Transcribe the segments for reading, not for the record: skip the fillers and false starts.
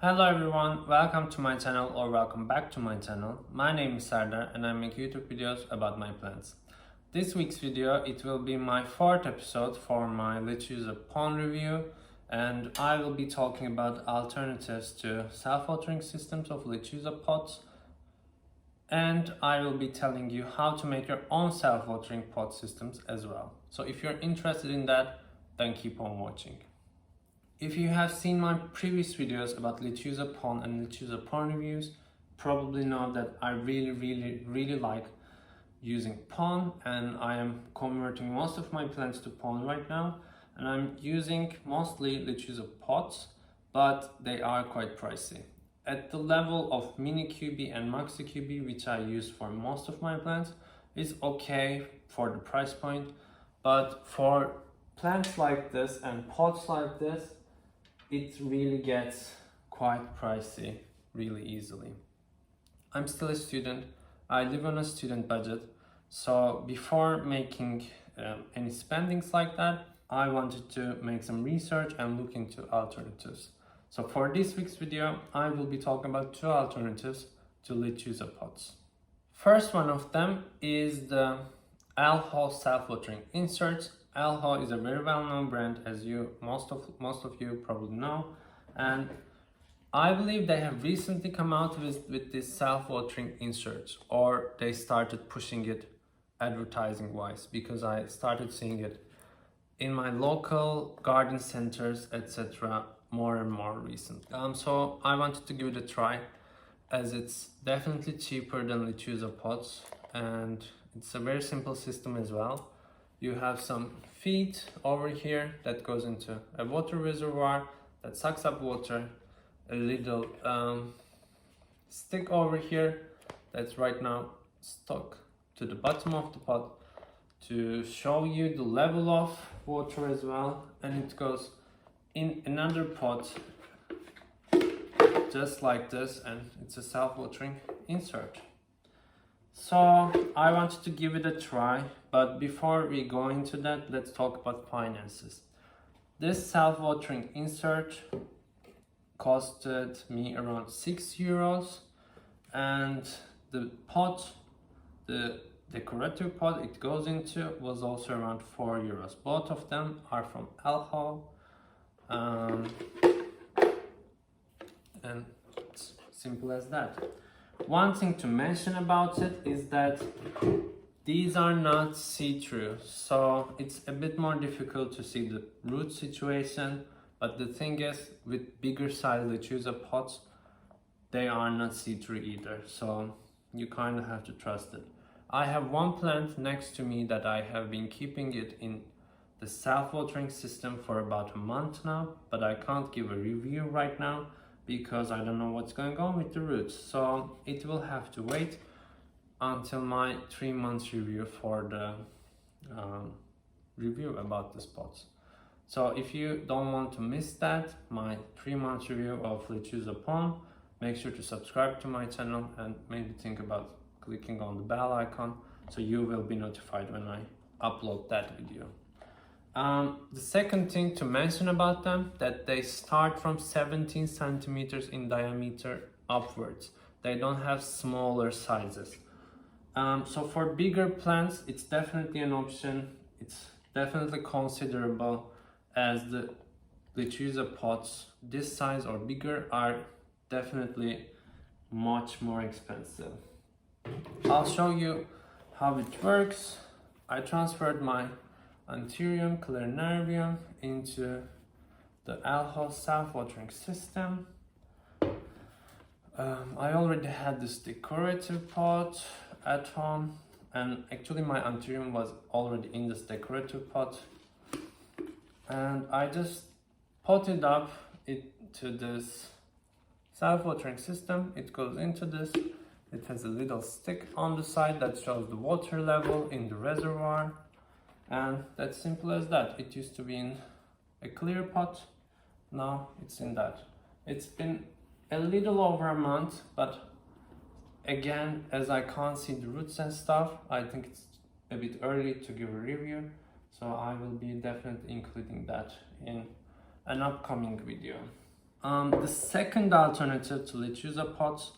Hello everyone, welcome to my channel or welcome back to my channel. My name is Sardar and I make YouTube videos about my plants. This week's video, it will be my fourth episode for my Lechuza Pon review, and I will be talking about alternatives to self-watering systems of Lechuza pots, and I will be telling you how to make your own self-watering pot systems as well. So if you're interested in that, then keep on watching. If you have seen my previous videos about Lechuza Pon and Lechuza Pon reviews, probably know that I really like using Pon, and I am converting most of my plants to Pon right now, and I'm using mostly Lechuza pots, but they are quite pricey. At the level of Mini QB and Maxi QB, which I use for most of my plants, is okay for the price point, but for plants like this and pots like this, it really gets quite pricey really easily. I'm still a student, I live on a student budget, so before making any spendings like that, I wanted to make some research and look into alternatives. So for this week's video, I will be talking about two alternatives to Lechuza pots. First one of them is the Elho self-watering inserts. Elho is a very well-known brand, as most of you probably know, and I believe they have recently come out with this self-watering inserts, or they started pushing it advertising wise, because I started seeing it in my local garden centers, etc. more and more recently. So I wanted to give it a try, as it's definitely cheaper than Lechuza pots, and it's a very simple system as well. You have some feet over here that goes into a water reservoir that sucks up water, a little stick over here that's right now stuck to the bottom of the pot to show you the level of water as well, and it goes in another pot just like this, and it's a self-watering insert. So I wanted to give it a try, but before we go into that, let's talk about finances. This self-watering insert costed me around €6, and the pot, the decorative pot it goes into, was also around €4. Both of them are from Elho, and it's simple as that. One thing to mention about it is that these are not see-through, so it's a bit more difficult to see the root situation, but the thing is, with bigger size Lechuza pots, they are not see-through either, so you kind of have to trust it. I have one plant next to me that I have been keeping it in the self-watering system for about a month now, but I can't give a review right now because I don't know what's going on with the roots, so it will have to wait until my 3 months review for the review about the pots. So if you don't want to miss that, my 3 months review of Lechuza Pon, make sure to subscribe to my channel and maybe think about clicking on the bell icon so you will be notified when I upload that video. The second thing to mention about them, that they start from 17 centimeters in diameter upwards. They don't have smaller sizes. So for bigger plants, it's definitely an option. It's definitely considerable, as the Lechuza pots this size or bigger are definitely much more expensive. I'll show you how it works. I transferred my Anthurium calenarium into the Elho self-watering system. I already had this decorative pot at home, and actually my Anthurium was already in this decorative pot, and I just potted up into this self-watering system. It goes into this. It has a little stick on the side that shows the water level in the reservoir, and that's simple as that. It used to be in a clear pot, now it's in that. It's been a little over a month, but again, as I can't see the roots and stuff, I think it's a bit early to give a review, so I will be definitely including that in an upcoming video. The second alternative to Lechuza pots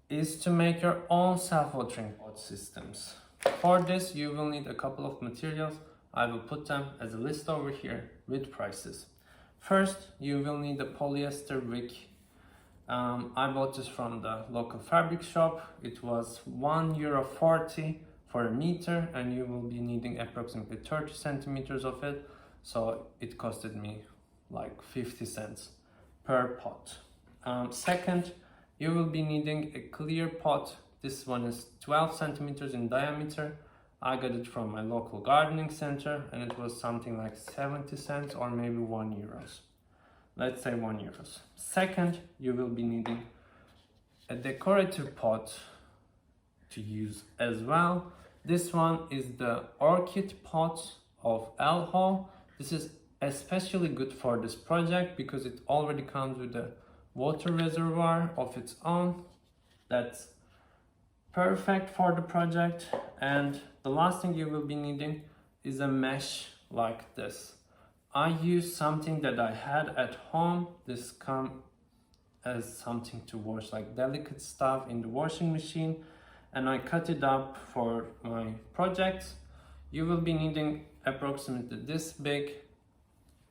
is to make your own self-watering pot systems. For this, you will need a couple of materials. I will put them as a list over here with prices. First, you will need a polyester wick. I bought this from the local fabric shop. It was €1.40 for a meter, and you will be needing approximately 30 centimeters of it. So it costed me like 50 cents per pot. Second, you will be needing a clear pot. This one is 12 centimeters in diameter. I got it from my local gardening center, and it was something like 70 cents or maybe €1. Let's say €1. Second, you will be needing a decorative pot to use as well. This one is the orchid pot of Elho. This is especially good for this project because it already comes with a water reservoir of its own. That's perfect for the project. And the last thing you will be needing is a mesh like this. I used something that I had at home. This comes as something to wash like delicate stuff in the washing machine, and I cut it up for my projects. You will be needing approximately this big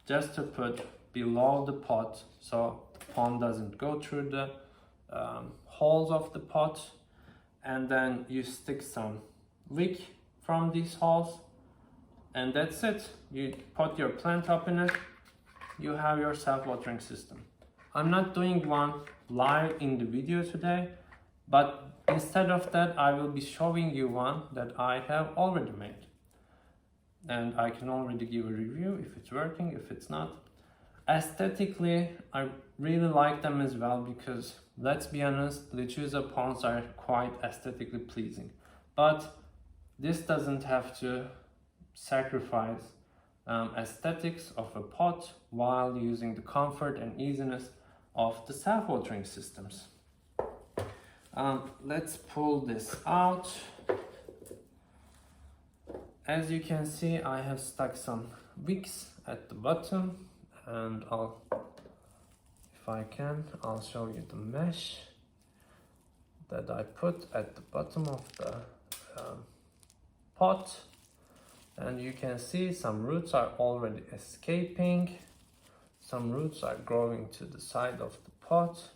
just to put below the pot so the pond doesn't go through the holes of the pot, and then you stick some wick from these holes, and that's it. You put your plant up in it, you have your self-watering system. I'm not doing one live in the video today, but instead of that I will be showing you one that I have already made, and I can already give a review if it's working, if it's not. Aesthetically, I really like them as well because, let's be honest, Lechuza Pons are quite aesthetically pleasing, but this doesn't have to sacrifice aesthetics of a pot while using the comfort and easiness of the self-watering systems. Let's pull this out. As you can see, I have stuck some wicks at the bottom, and if I can, I'll show you the mesh that I put at the bottom of the pot. And you can see some roots are already escaping. Some roots are growing to the side of the pot.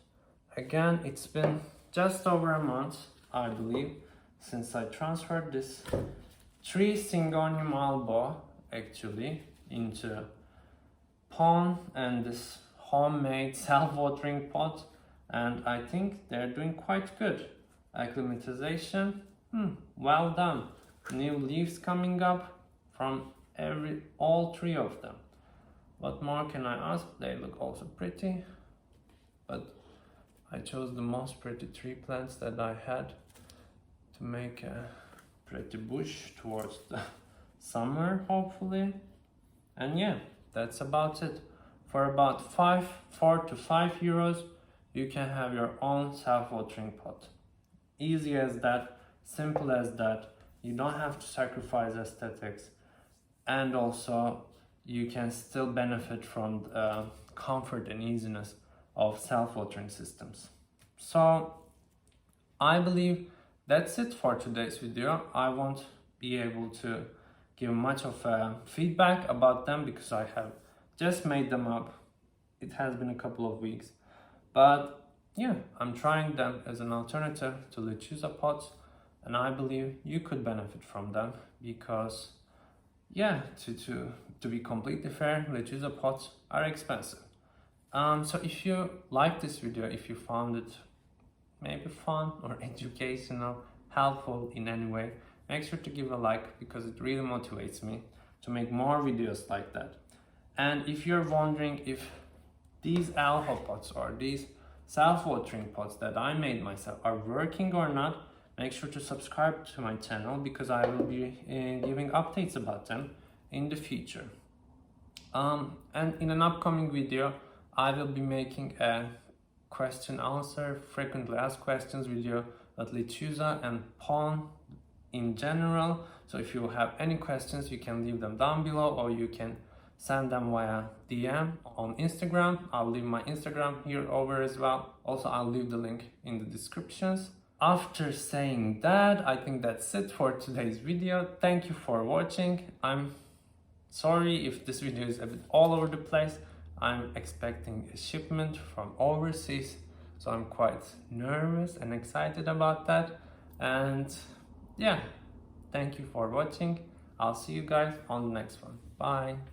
Again, it's been just over a month, I believe, since I transferred this tree Syngonium Albo actually into pond and this homemade self-watering pot, and I think they're doing quite good. Acclimatization, well done. New leaves coming up from all three of them. What more can I ask? They look also pretty, but I chose the most pretty tree plants that I had to make a pretty bush towards the summer, hopefully. And yeah, that's about it. For about 4 to 5 euros, you can have your own self-watering pot. Easy as that, simple as that. You don't have to sacrifice aesthetics, and also you can still benefit from the comfort and easiness of self-watering systems. So I believe that's it for today's video. I won't be able to give much of feedback about them because I have just made them up. It has been a couple of weeks, but yeah, I'm trying them as an alternative to Lechuza pots, and I believe you could benefit from them because, yeah, to be completely fair, Lechuza pots are expensive. So if you like this video, if you found it maybe fun or educational, helpful in any way, make sure to give a like because it really motivates me to make more videos like that. And if you're wondering if these Elho pots or these self-watering pots that I made myself are working or not, make sure to subscribe to my channel because I will be giving updates about them in the future. And in an upcoming video, I will be making a question answer, frequently asked questions video about Lechuza and Pon in general. So if you have any questions, you can leave them down below, or you can send them via DM on Instagram. I'll leave my Instagram here over as well. Also, I'll leave the link in the descriptions. After saying that, I think that's it for today's video. Thank you for watching. I'm sorry if this video is a bit all over the place. I'm expecting a shipment from overseas, so I'm quite nervous and excited about that. And yeah, thank you for watching. I'll see you guys on the next one. Bye.